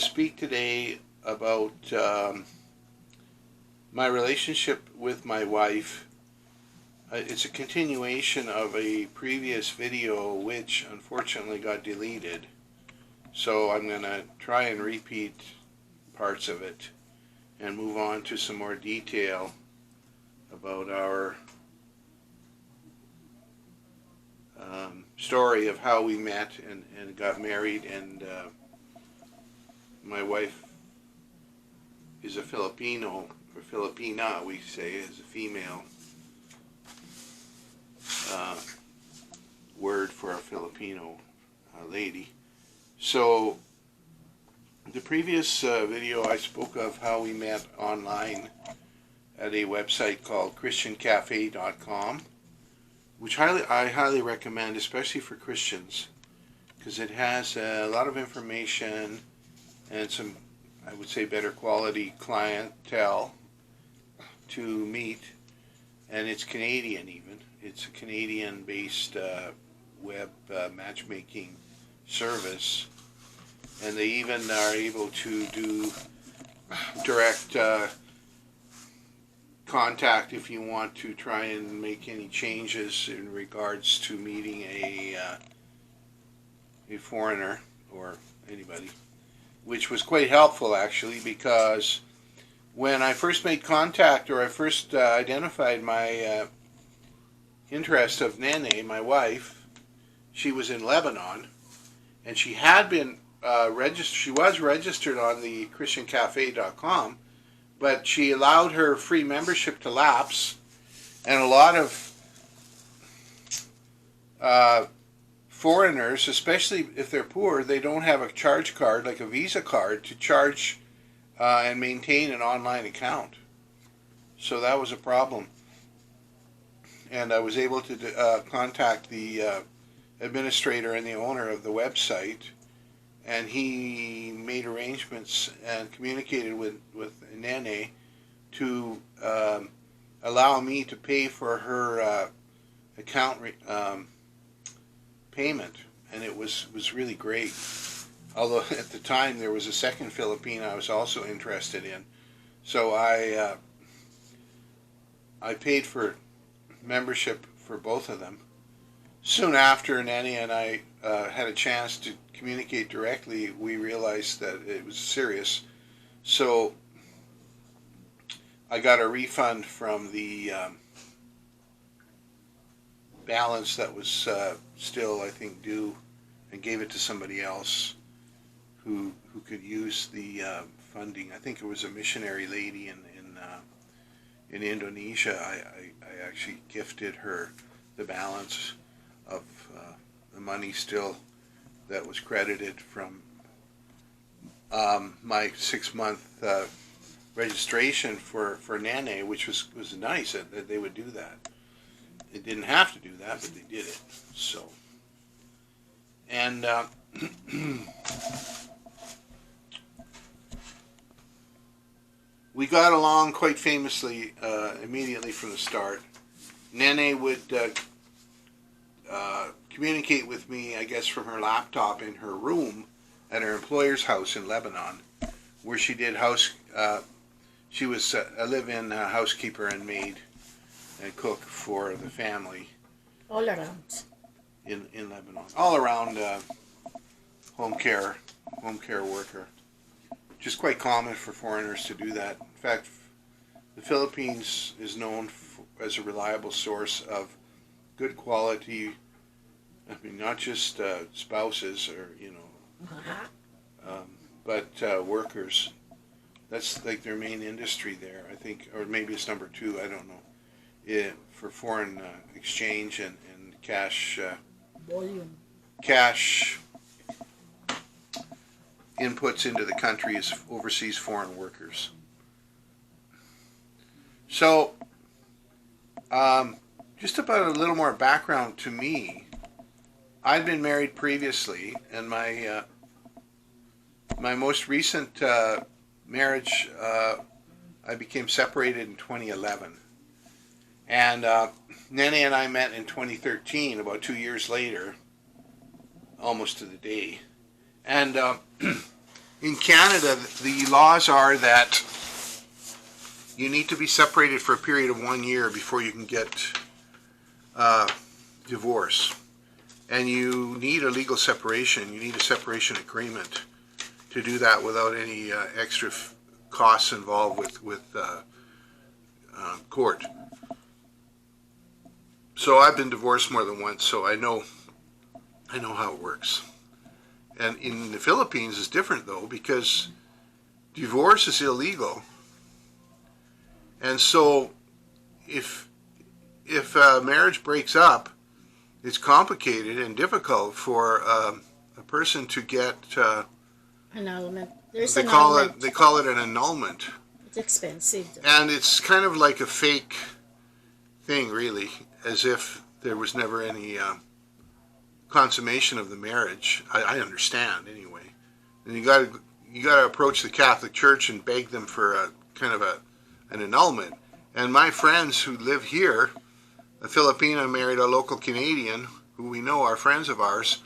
speak today about my relationship with my wife. It's a continuation of a previous video which unfortunately got deleted. So I'm going to try and repeat parts of it and move on to some more detail about our story of how we met and got married. And my wife is a Filipino, or Filipina, we say, is a female word for a Filipino lady. So the previous video I spoke of how we met online at a website called christiancafe.com, which I highly recommend, especially for Christians, because it has a lot of information and some, I would say, better quality clientele to meet. And it's Canadian even. It's a Canadian-based web matchmaking service. And they even are able to do direct contact if you want to try and make any changes in regards to meeting a foreigner or anybody, which was quite helpful actually, because when I first made contact, or I first identified my interest of Nene, my wife, she was in Lebanon, and she had been she was registered on the christiancafe.com, but she allowed her free membership to lapse, and a lot of foreigners, especially if they're poor, they don't have a charge card, like a Visa card, to charge and maintain an online account. So that was a problem. And I was able to contact the administrator and the owner of the website, and he made arrangements and communicated with Nene to allow me to pay for her account payment, and it was really great. Although at the time there was a second Filipino I was also interested in, so I paid for membership for both of them. Soon after Nene and I had a chance to communicate directly, we realized that it was serious. So I got a refund from the balance that was still, I think, due, and gave it to somebody else who could use the funding. I think it was a missionary lady in Indonesia. I actually gifted her the balance of the money still that was credited from my 6-month registration for Nene, which was nice that they would do that. They didn't have to do that, but they did it. So, and we got along quite famously immediately from the start. Nene would communicate with me, I guess, from her laptop in her room at her employer's house in Lebanon, where she did she was a live-in housekeeper and maid and cook for the family. All around. In Lebanon. All around home care worker. Which is quite common for foreigners to do that. In fact, the Philippines is known as a reliable source of good quality, I mean, not just spouses or, but workers. That's like their main industry there, I think, or maybe it's number 2, I don't know, for foreign exchange and cash Volume. Cash inputs into the country as overseas foreign workers. So, just about a little more background to me. I'd been married previously, and my most recent marriage, I became separated in 2011. And Nene and I met in 2013, about 2 years later, almost to the day. And in Canada, the laws are that you need to be separated for a period of 1 year before you can get divorce. And you need a legal separation. You need a separation agreement to do that without any extra costs involved with court. So I've been divorced more than once, so I know how it works. And in the Philippines it's different though, because divorce is illegal. And so if a marriage breaks up, it's complicated and difficult for a person to get annulment. There's they annulment. call it an annulment. It's expensive. And it's kind of like a fake thing, really, as if there was never any consummation of the marriage. I understand anyway. And you got to approach the Catholic Church and beg them for a kind of an annulment. And my friends who live here, a Filipina married a local Canadian who we know are friends of ours.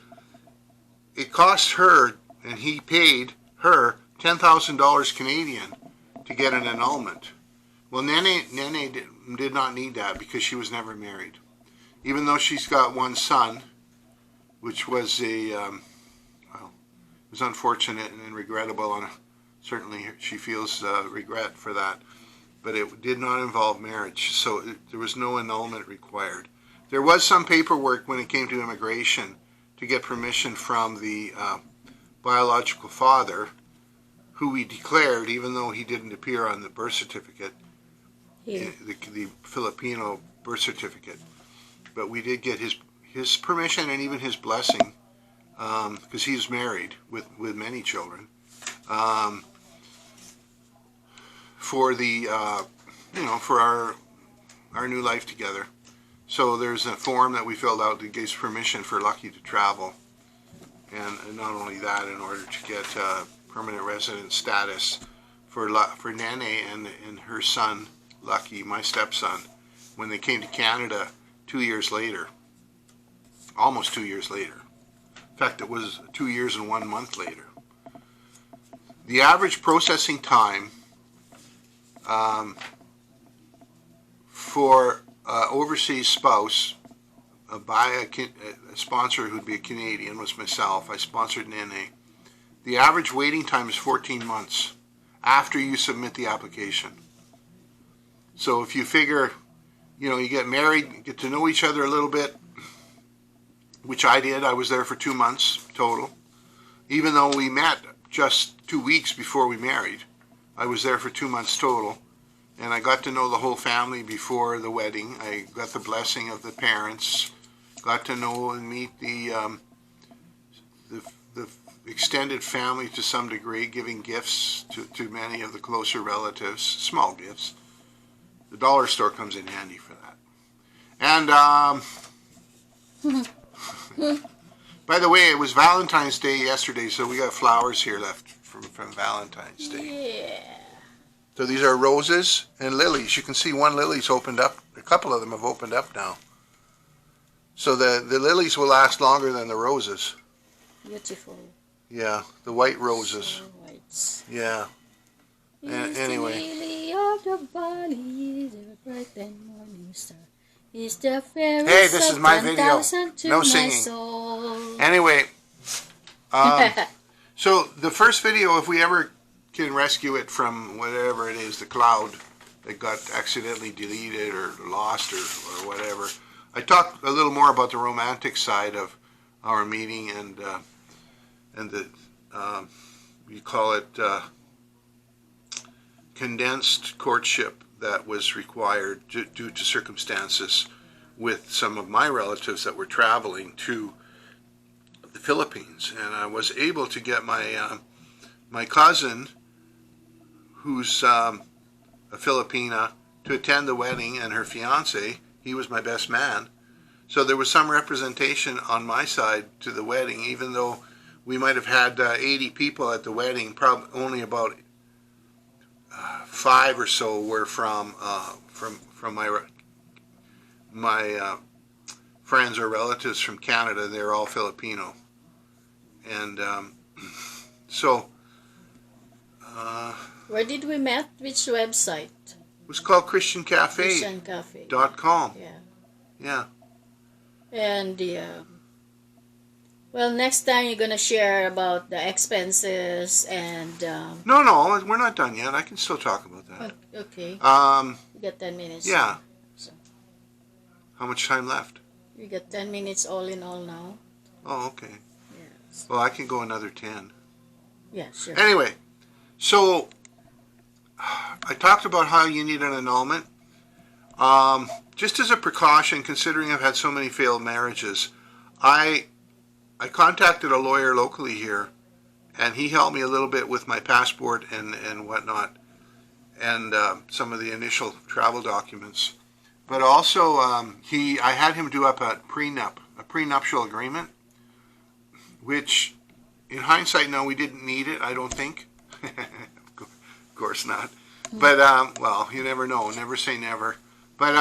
It cost her, and he paid her $10,000 Canadian to get an annulment. Well, Nene did not need that because she was never married. Even though she's got one son, which was well, it was unfortunate and regrettable, and certainly she feels regret for that. But it did not involve marriage, so there was no annulment required. There was some paperwork when it came to immigration to get permission from the biological father, who we declared, even though he didn't appear on the birth certificate, the Filipino birth certificate. But we did get his permission and even his blessing, because he's married with many children, for the for our new life together. So there's a form that we filled out that gives permission for Lucky to travel, and not only that, in order to get permanent resident status for Nene and her son Lucky, my stepson, when they came to Canada 2 years later, almost 2 years later. In fact, it was 2 years and 1 month later. The average processing time for overseas spouse by a sponsor who'd be a Canadian was myself. I sponsored Nene. The average waiting time is 14 months after you submit the application. So if you figure, you get married, get to know each other a little bit, which I did. I was there for 2 months total. Even though we met just 2 weeks before we married, I was there for 2 months total. And I got to know the whole family before the wedding. I got the blessing of the parents, got to know and meet the extended family to some degree, giving gifts to many of the closer relatives, small gifts. The dollar store comes in handy for that. And by the way, it was Valentine's Day yesterday, so we got flowers here left from Valentine's Day. Yeah. So these are roses and lilies. You can see one lily's opened up. A couple of them have opened up now. So the lilies will last longer than the roses. Beautiful. Yeah, the white roses. So white. Yeah. Anyway. The lily of the valley, the bright and morning star. Is the fairest Hey, this is my of video. 10,000 to No my singing. soul. Anyway, so the first video, if we ever can rescue it from whatever it is, the cloud that got accidentally deleted or lost or whatever, I talked a little more about the romantic side of our meeting and the we call it condensed courtship that was required due to circumstances with some of my relatives that were traveling to the Philippines, and I was able to get my cousin, who's a Filipina, to attend the wedding, and her fiance. He was my best man. So there was some representation on my side to the wedding, even though we might have had 80 people at the wedding. Probably only about 5 or so were from my friends or relatives from Canada. They're all Filipino, and so Where did we met? Which website? It was called ChristianCafe.com. Christian Cafe. Yeah. Yeah. And well, next time you're gonna share about the expenses and. No, we're not done yet. I can still talk about that. Okay. You got 10 minutes. Yeah. So. How much time left? You got 10 minutes all in all now. Oh, okay. Yes. Well, I can go another 10. Yeah, sure. Anyway, so I talked about how you need an annulment. Just as a precaution, considering I've had so many failed marriages, I contacted a lawyer locally here, and he helped me a little bit with my passport and whatnot, and some of the initial travel documents. But also, I had him do up a prenuptial agreement, which, in hindsight, no, we didn't need it. I don't think. Of course not. But well, you never know. Never say never. But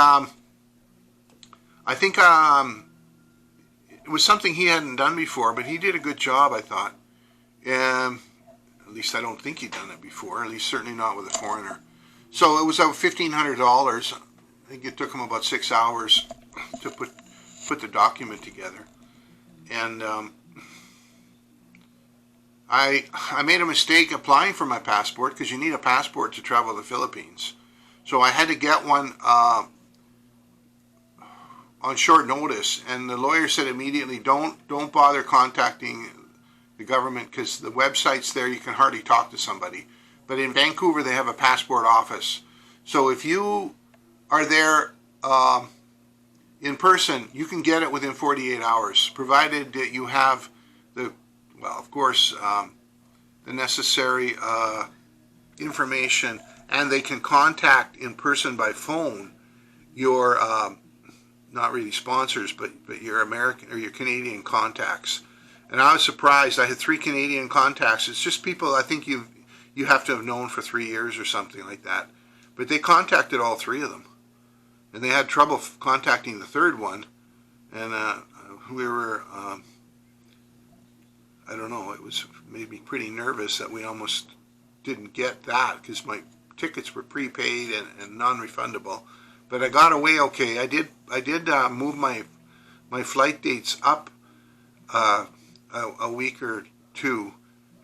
I think it was something he hadn't done before, but he did a good job, I thought. At least I don't think he'd done it before. At least certainly not with a foreigner. So it was about $1,500. I think it took him about 6 hours to put the document together. And I made a mistake applying for my passport, because you need a passport to travel the Philippines. So I had to get one on short notice, and the lawyer said immediately, don't bother contacting the government, because the website's there, you can hardly talk to somebody. But in Vancouver, they have a passport office. So if you are there in person, you can get it within 48 hours, provided that you have of course, the necessary information, and they can contact in person by phone your not really sponsors, but your American or your Canadian contacts. And I was surprised. I had 3 Canadian contacts. It's just people I think you have to have known for 3 years or something like that. But they contacted all 3 of them, and they had trouble contacting the 3rd one. And we were, I don't know, it was made me pretty nervous that we almost didn't get that, because my tickets were prepaid and non-refundable. But I got away okay. I did move my flight dates up a week or 2,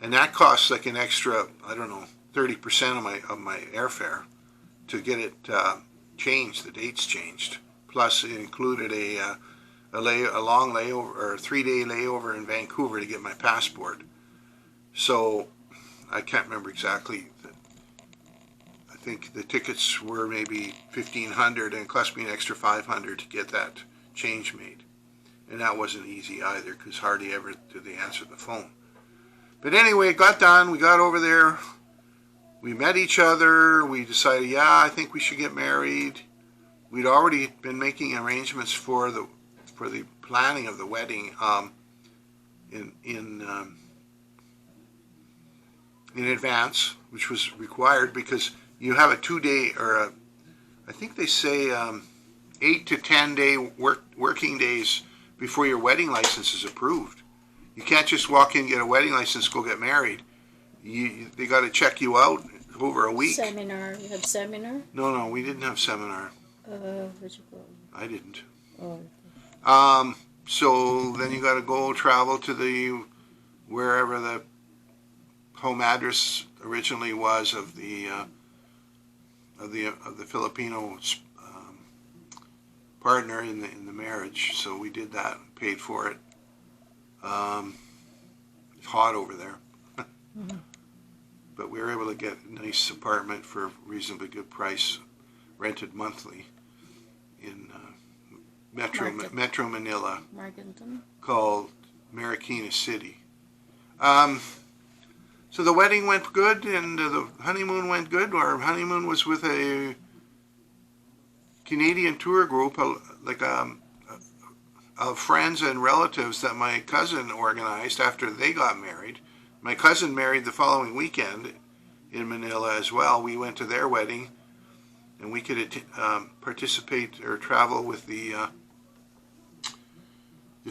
and that costs like an extra, I don't know, 30% of my airfare to get it changed, the dates changed. Plus it included a long layover, or a 3-day layover in Vancouver to get my passport. So I can't remember exactly. I think the tickets were maybe $1,500, and it cost me an extra $500 to get that change made. And that wasn't easy either, because hardly ever did they answer the phone. But anyway, it got done. We got over there. We met each other. We decided, yeah, I think we should get married. We'd already been making arrangements for the planning of the wedding in advance, which was required because you have a 2-day, or I think they say 8 to 10 day working days before your wedding license is approved. You can't just walk in, get a wedding license, go get married. They got to check you out over a week. Seminar. You have seminar? No, we didn't have seminar. What you call it? I didn't. Oh. So then you got to go travel to wherever the home address originally was of the Filipino partner in the marriage. So we did that, paid for it. It's hot over there. Mm-hmm. But we were able to get a nice apartment for a reasonably good price, rented monthly in Metro Manila, called Marikina City. So the wedding went good, and the honeymoon went good. Our honeymoon was with a Canadian tour group, of friends and relatives that my cousin organized after they got married. My cousin married the following weekend in Manila as well. We went to their wedding, and we could participate or travel with the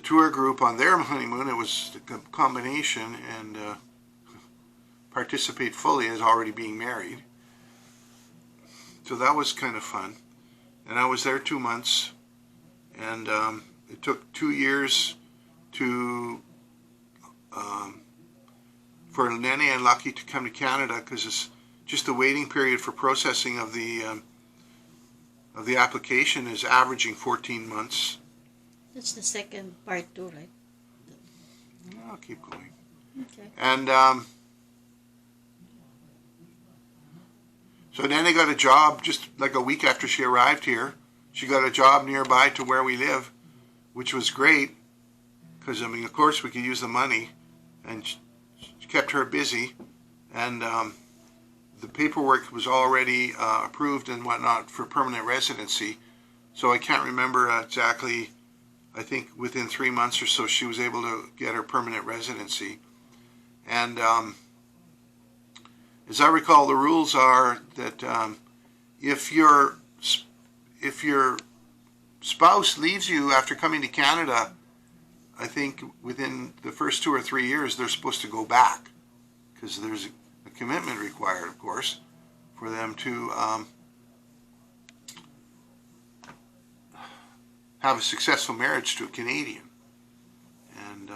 tour group on their honeymoon. It was a combination, and participate fully as already being married. So that was kind of fun. And I was there 2 months, and it took 2 years to for Nene and Lucky to come to Canada, because it's just the waiting period for processing of the application is averaging 14 months. That's the second part too, right? I'll keep going. Okay. And so Nene got a job just like a week after she arrived here. She got a job nearby to where we live, which was great, because, I mean, of course we could use the money, and she kept her busy, and the paperwork was already approved and whatnot for permanent residency. So I can't remember exactly. I think within 3 months or so she was able to get her permanent residency. And as I recall, the rules are that if your spouse leaves you after coming to Canada, I think within the first 2 or 3 years they're supposed to go back, because there's a commitment required, of course, for them to have a successful marriage to a Canadian. And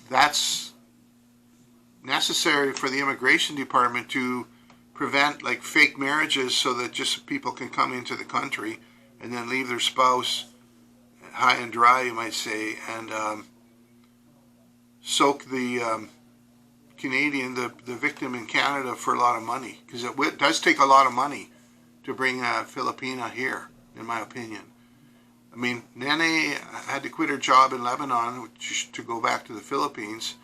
that's necessary for the immigration department to prevent like fake marriages, so that just people can come into the country and then leave their spouse high and dry, you might say, and soak the Canadian, the victim in Canada, for a lot of money, because it does take a lot of money to bring a Filipina here, in my opinion. I mean, Nene had to quit her job in Lebanon to go back to the Philippines,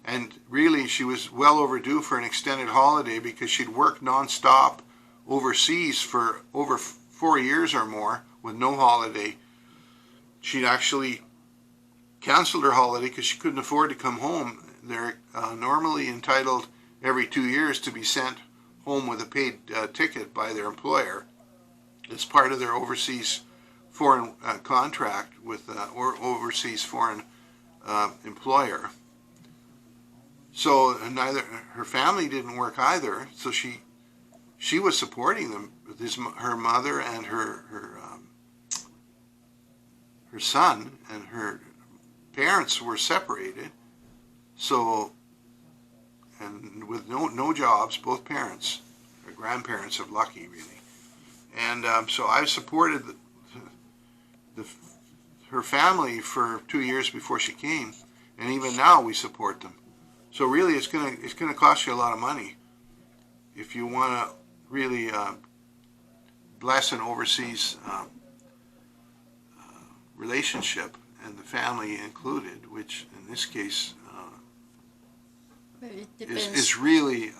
and really she was well overdue for an extended holiday, because she'd worked nonstop overseas for over 4 years or more with no holiday. She'd actually canceled her holiday because she couldn't afford to come home. They're normally entitled every 2 years to be sent home with a paid ticket by their employer. It's part of their overseas foreign contract with or overseas foreign employer. So neither her family didn't work either. So she was supporting them. Her mother and her son and her parents were separated. So, and with no jobs, both parents, or grandparents of Lucky, really. And so I supported her family for 2 years before she came, and even now we support them. So really, it's gonna cost you a lot of money if you want to really bless an overseas relationship, and the family included, which in this case is really,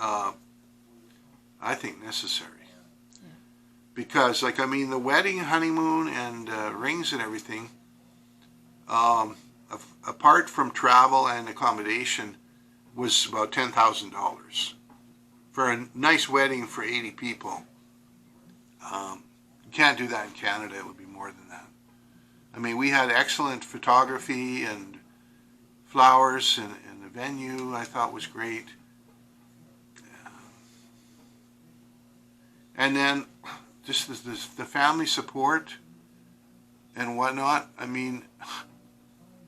I think, necessary. Yeah. Because, like, I mean, the wedding, honeymoon, and rings and everything, apart from travel and accommodation, was about $10,000 for a nice wedding for 80 people. You can't do that in Canada. It would be more than that. I mean, we had excellent photography and flowers, and the venue I thought was great. And then just the family support and whatnot. I mean,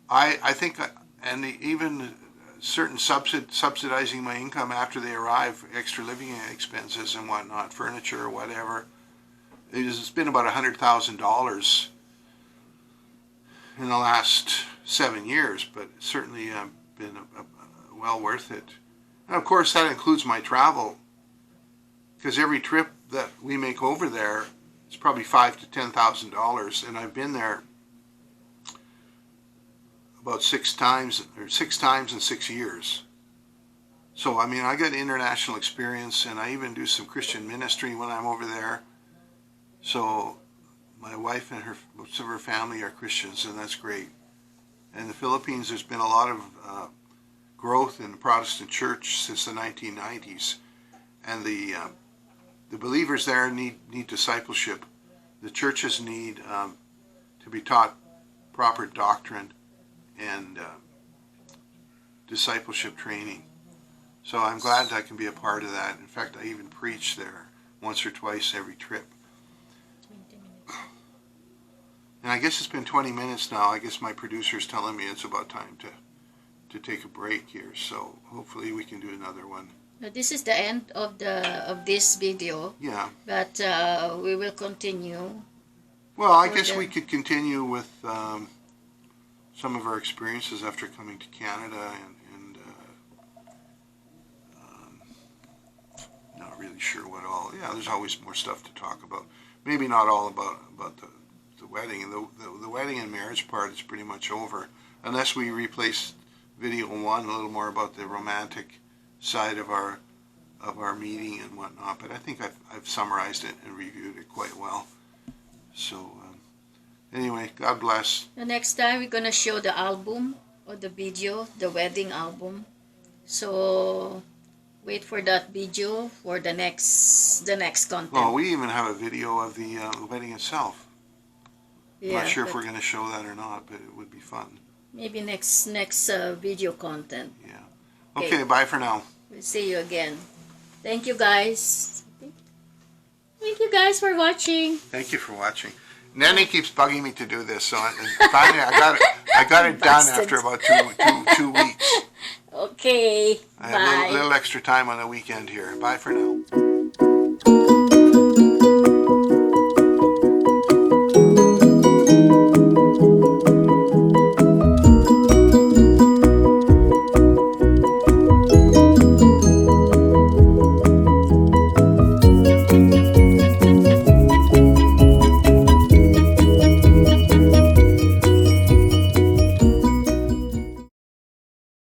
I think, and even certain subsidizing my income after they arrive, extra living expenses and whatnot, furniture or whatever. It's been about $100,000 in the last 7 years, but it's certainly been well worth it. And of course, that includes my travel, because every trip that we make over there is probably $5,000 to $10,000, and I've been there about 6 times in 6 years. So I mean, I got international experience, and I even do some Christian ministry when I'm over there. So my wife and most of her family are Christians, and that's great. In the Philippines, there's been a lot of growth in the Protestant church since the 1990s, and the believers there need discipleship. The churches need to be taught proper doctrine and discipleship training. So I'm glad I can be a part of that. In fact, I even preach there once or twice every trip. 20 minutes. And I guess it's been 20 minutes now. I guess my producer's telling me it's about time to take a break here. So hopefully we can do another one. Now, this is the end of this video. Yeah. But we will continue. Well, I guess we could continue with some of our experiences after coming to Canada and not really sure what all. Yeah, there's always more stuff to talk about. Maybe not all about the wedding. The wedding and marriage part is pretty much over, unless we replace video 1 a little more about the romantic side of our meeting and whatnot. But I think I've summarized it and reviewed it quite well. So anyway, God bless. The next time we're gonna show the album or the video, the wedding album. So wait for that video for the next content. Well, we even have a video of the wedding itself. Yeah, I'm not sure if we're going to show that or not, but it would be fun. Maybe next video content. Yeah. Okay, bye for now. We'll see you again. Thank you guys. Thank you guys for watching. Thank you for watching. Nanny keeps bugging me to do this, so finally I got it done after about two weeks. Okay. I Bye. have a little extra time on the weekend here. Bye for now.